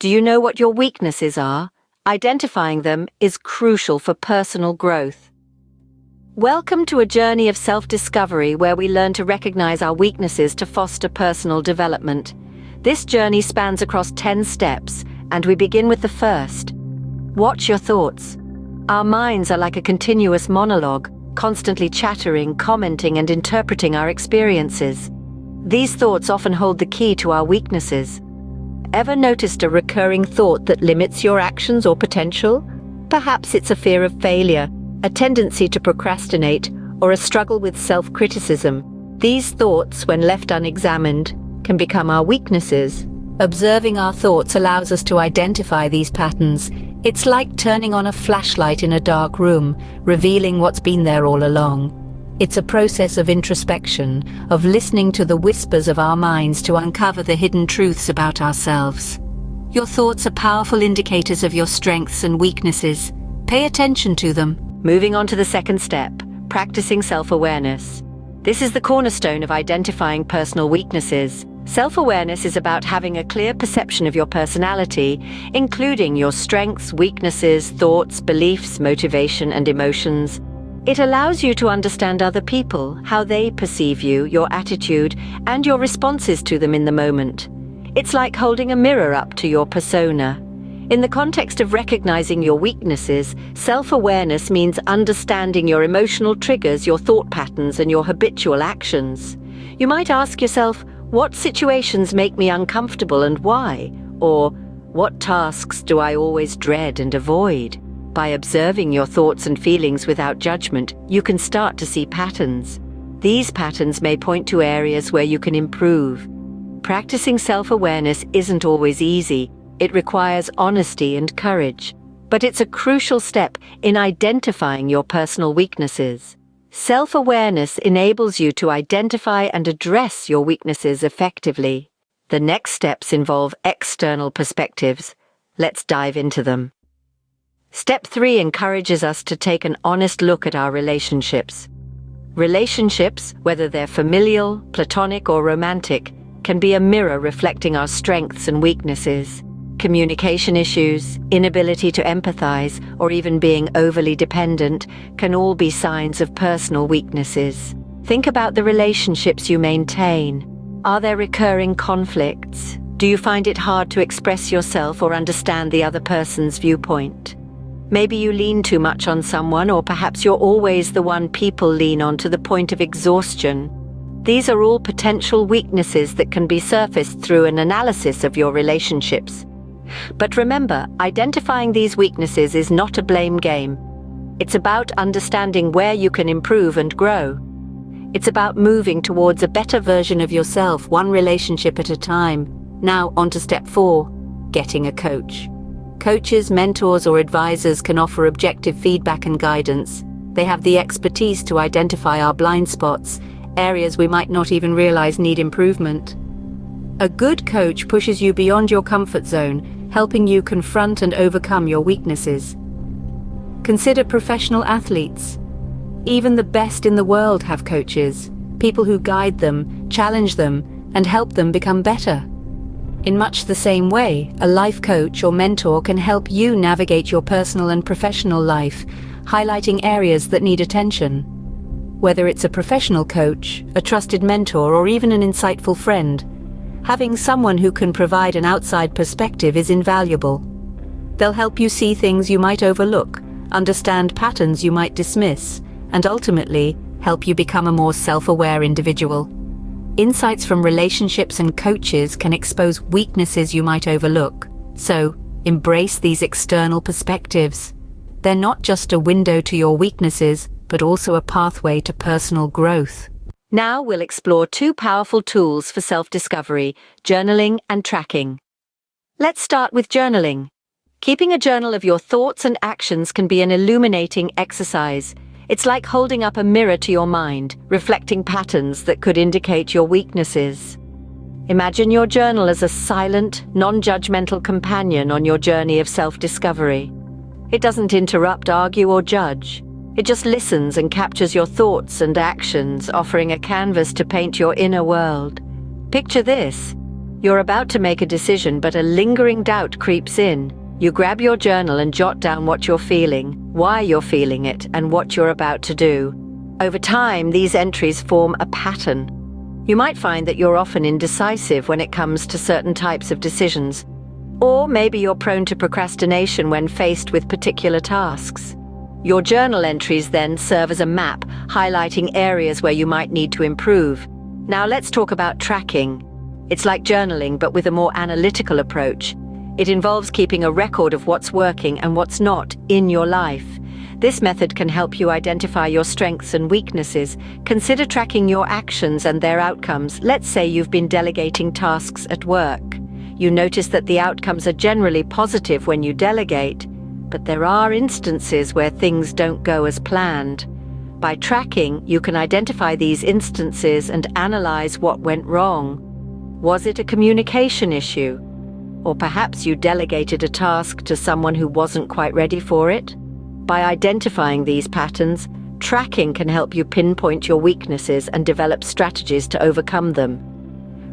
Do you know what your weaknesses are? Identifying them is crucial for personal growth. Welcome to a journey of self-discovery where we learn to recognize our weaknesses to foster personal development. This journey spans across 10 steps, and we begin with the first. Watch your thoughts. Our minds are like a continuous monologue, constantly chattering, commenting, and interpreting our experiences. These thoughts often hold the key to our weaknesses. Ever noticed a recurring thought that limits your actions or potential? Perhaps it's a fear of failure, a tendency to procrastinate, or a struggle with self-criticism. These thoughts, when left unexamined, can become our weaknesses. Observing our thoughts allows us to identify these patterns. It's like turning on a flashlight in a dark room, revealing what's been there all along. It's a process of introspection, of listening to the whispers of our minds to uncover the hidden truths about ourselves. Your thoughts are powerful indicators of your strengths and weaknesses. Pay attention to them. Moving on to the second step, practicing self-awareness. This is the cornerstone of identifying personal weaknesses. Self-awareness is about having a clear perception of your personality, including your strengths, weaknesses, thoughts, beliefs, motivation, and emotions. It allows you to understand other people, how they perceive you, your attitude, and your responses to them in the moment. It's like holding a mirror up to your persona. In the context of recognizing your weaknesses, self-awareness means understanding your emotional triggers, your thought patterns, and your habitual actions. You might ask yourself, what situations make me uncomfortable and why? Or, what tasks do I always dread and avoid? By observing your thoughts and feelings without judgment, you can start to see patterns. These patterns may point to areas where you can improve. Practicing self-awareness isn't always easy. It requires honesty and courage. But it's a crucial step in identifying your personal weaknesses. Self-awareness enables you to identify and address your weaknesses effectively. The next steps involve external perspectives. Let's dive into them. Step 3 encourages us to take an honest look at our relationships. Relationships, whether they're familial, platonic, or romantic, can be a mirror reflecting our strengths and weaknesses. Communication issues, inability to empathize, or even being overly dependent can all be signs of personal weaknesses. Think about the relationships you maintain. Are there recurring conflicts? Do you find it hard to express yourself or understand the other person's viewpoint? Maybe you lean too much on someone, or perhaps you're always the one people lean on to the point of exhaustion. These are all potential weaknesses that can be surfaced through an analysis of your relationships. But remember, identifying these weaknesses is not a blame game. It's about understanding where you can improve and grow. It's about moving towards a better version of yourself, one relationship at a time. Now, on to step 4, getting a coach. Coaches, mentors, or advisors can offer objective feedback and guidance. They have the expertise to identify our blind spots, areas we might not even realize need improvement. A good coach pushes you beyond your comfort zone, helping you confront and overcome your weaknesses. Consider professional athletes. Even the best in the world have coaches, people who guide them, challenge them, and help them become better. In much the same way, a life coach or mentor can help you navigate your personal and professional life, highlighting areas that need attention. Whether it's a professional coach, a trusted mentor, or even an insightful friend, having someone who can provide an outside perspective is invaluable. They'll help you see things you might overlook, understand patterns you might dismiss, and ultimately help you become a more self-aware individual. Insights from relationships and coaches can expose weaknesses you might overlook. So, embrace these external perspectives. They're not just a window to your weaknesses, but also a pathway to personal growth. Now we'll explore 2 powerful tools for self-discovery: journaling and tracking. Let's start with journaling. Keeping a journal of your thoughts and actions can be an illuminating exercise. It's like holding up a mirror to your mind, reflecting patterns that could indicate your weaknesses. Imagine your journal as a silent, non-judgmental companion on your journey of self-discovery. It doesn't interrupt, argue, or judge. It just listens and captures your thoughts and actions, offering a canvas to paint your inner world. Picture this: You're about to make a decision, but a lingering doubt creeps in. You grab your journal and jot down what you're feeling, why you're feeling it, and what you're about to do. Over time, these entries form a pattern. You might find that you're often indecisive when it comes to certain types of decisions. Or maybe you're prone to procrastination when faced with particular tasks. Your journal entries then serve as a map, highlighting areas where you might need to improve. Now let's talk about tracking. It's like journaling, but with a more analytical approach. It involves keeping a record of what's working and what's not in your life. This method can help you identify your strengths and weaknesses. Consider tracking your actions and their outcomes. Let's say you've been delegating tasks at work. You notice that the outcomes are generally positive when you delegate, but there are instances where things don't go as planned. By tracking, you can identify these instances and analyze what went wrong. Was it a communication issue? Or perhaps you delegated a task to someone who wasn't quite ready for it? By identifying these patterns, tracking can help you pinpoint your weaknesses and develop strategies to overcome them.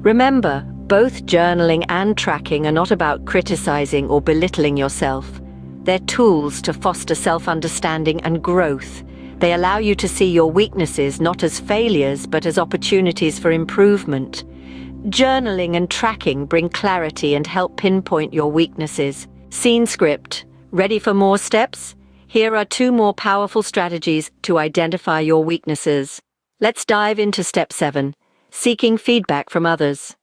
Remember, both journaling and tracking are not about criticizing or belittling yourself. They're tools to foster self-understanding and growth. They allow you to see your weaknesses not as failures, but as opportunities for improvement. Journaling and tracking bring clarity and help pinpoint your weaknesses. Scene script. Ready for more steps? Here are 2 more powerful strategies to identify your weaknesses. Let's dive into step 7, seeking feedback from others.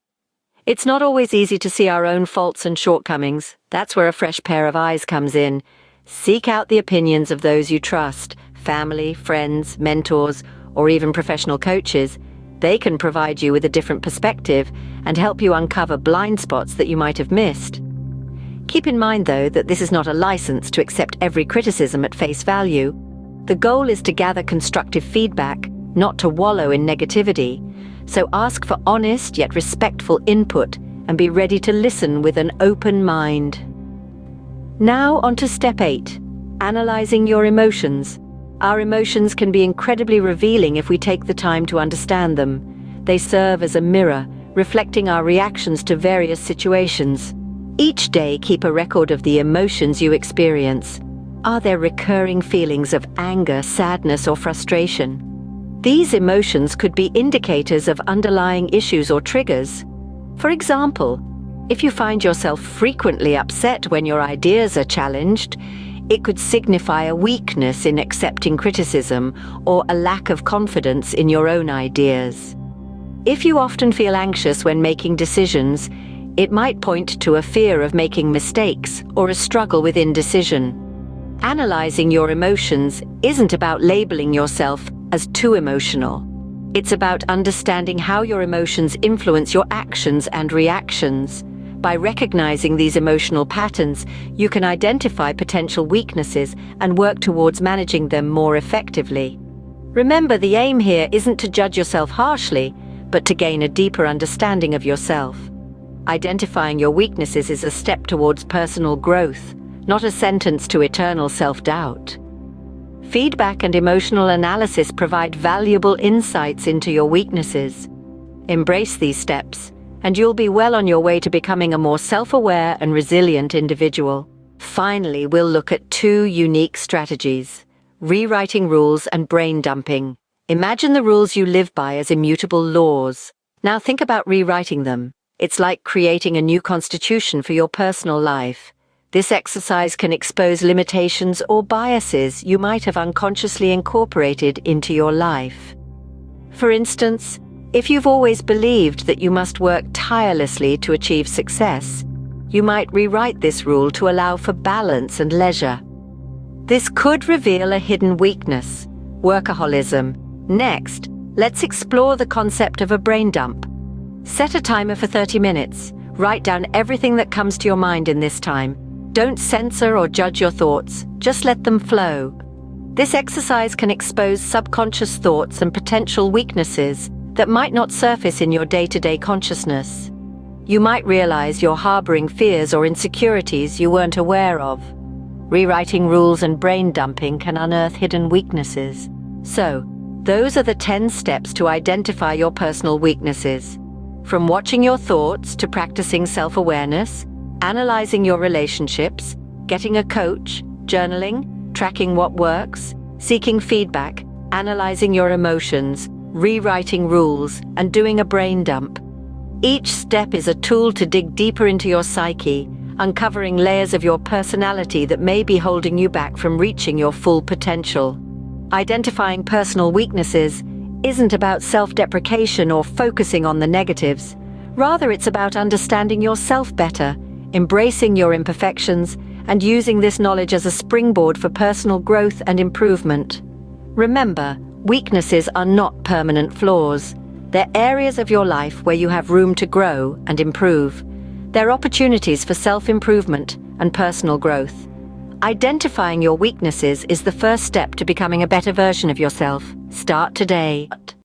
It's not always easy to see our own faults and shortcomings. That's where a fresh pair of eyes comes in. Seek out the opinions of those you trust, family, friends, mentors, or even professional coaches. They can provide you with a different perspective and help you uncover blind spots that you might have missed. Keep in mind, though, that this is not a license to accept every criticism at face value. The goal is to gather constructive feedback, not to wallow in negativity. So ask for honest yet respectful input and be ready to listen with an open mind. Now on to step 8, analyzing your emotions. Our emotions can be incredibly revealing if we take the time to understand them. They serve as a mirror, reflecting our reactions to various situations. Each day, keep a record of the emotions you experience. Are there recurring feelings of anger, sadness, or frustration? These emotions could be indicators of underlying issues or triggers. For example, if you find yourself frequently upset when your ideas are challenged, it could signify a weakness in accepting criticism or a lack of confidence in your own ideas. If you often feel anxious when making decisions, it might point to a fear of making mistakes or a struggle with indecision. Analyzing your emotions isn't about labeling yourself as too emotional. It's about understanding how your emotions influence your actions and reactions. By recognizing these emotional patterns, you can identify potential weaknesses and work towards managing them more effectively. Remember, the aim here isn't to judge yourself harshly, but to gain a deeper understanding of yourself. Identifying your weaknesses is a step towards personal growth, not a sentence to eternal self-doubt. Feedback and emotional analysis provide valuable insights into your weaknesses. Embrace these steps, and you'll be well on your way to becoming a more self-aware and resilient individual. Finally, we'll look at 2 unique strategies: rewriting rules and brain dumping. Imagine the rules you live by as immutable laws. Now think about rewriting them. It's like creating a new constitution for your personal life. This exercise can expose limitations or biases you might have unconsciously incorporated into your life. For instance, if you've always believed that you must work tirelessly to achieve success, you might rewrite this rule to allow for balance and leisure. This could reveal a hidden weakness: workaholism. Next, let's explore the concept of a brain dump. Set a timer for 30 minutes. Write down everything that comes to your mind in this time. Don't censor or judge your thoughts, just let them flow. This exercise can expose subconscious thoughts and potential weaknesses that might not surface in your day-to-day consciousness. You might realize you're harboring fears or insecurities you weren't aware of. Rewriting rules and brain dumping can unearth hidden weaknesses. So, those are the 10 steps to identify your personal weaknesses. From watching your thoughts to practicing self-awareness, analyzing your relationships, getting a coach, journaling, tracking what works, seeking feedback, analyzing your emotions, rewriting rules, and doing a brain dump. Each step is a tool to dig deeper into your psyche, uncovering layers of your personality that may be holding you back from reaching your full potential. Identifying personal weaknesses isn't about self-deprecation or focusing on the negatives. Rather, it's about understanding yourself better, embracing your imperfections, and using this knowledge as a springboard for personal growth and improvement. Remember, weaknesses are not permanent flaws. They're areas of your life where you have room to grow and improve. They're opportunities for self-improvement and personal growth. Identifying your weaknesses is the first step to becoming a better version of yourself. Start today.